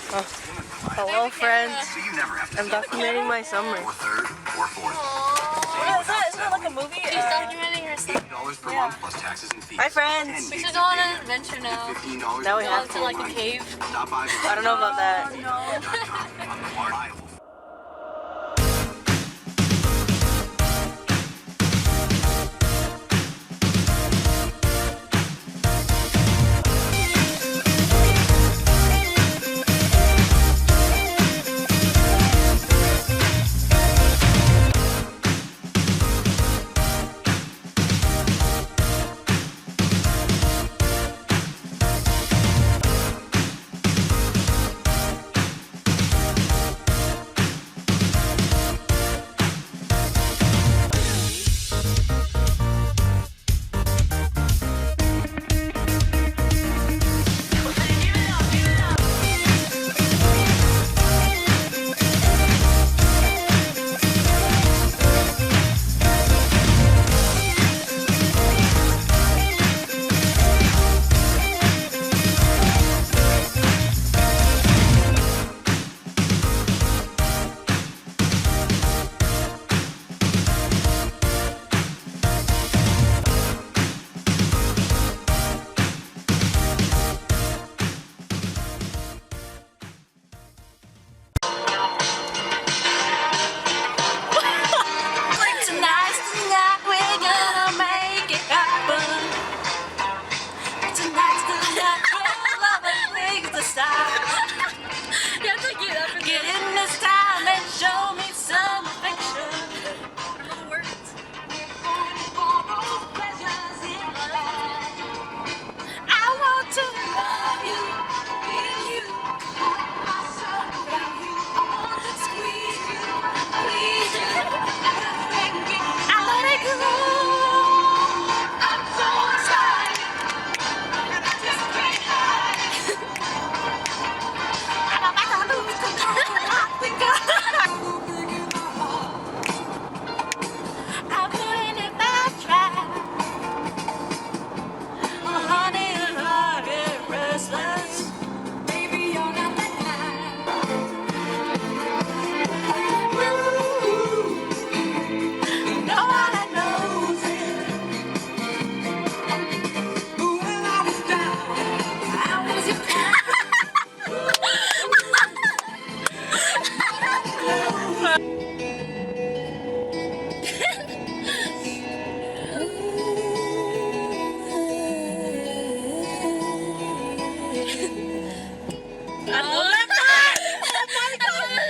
Oh. Hello, friends. I'm documenting my summer. Or third or fourth. What is that? Isn't that like a movie? She's documenting herself. $8 per month plus taxes and fees. Hi, friends. We should go on an adventure now. $15 Now we Go have to like a cave. Stop by I don't know about that. Reliable.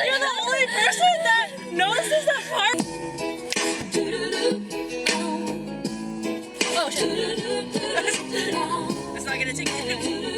You're the only person that notices that part. Oh shit. It's not gonna take it.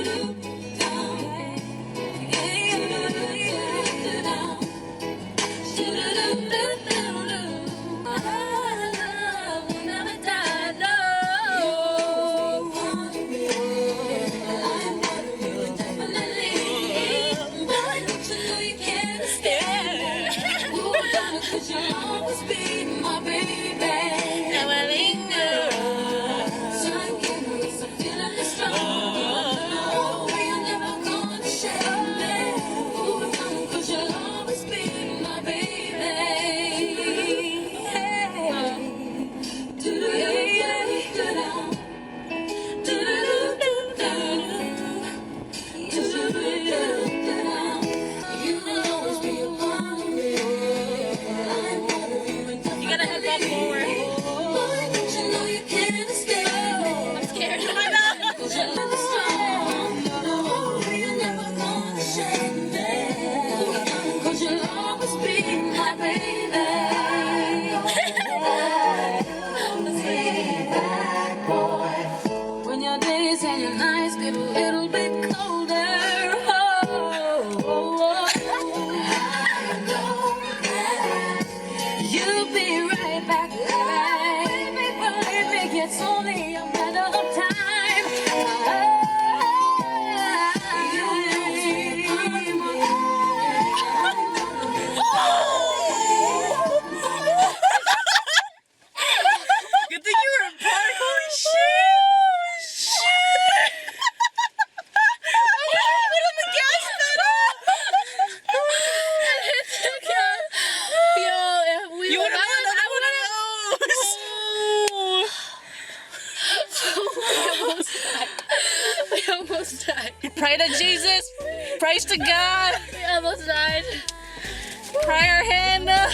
almost died. We almost died. Pray to Jesus. Praise to God. We almost died. Prayer Hannah.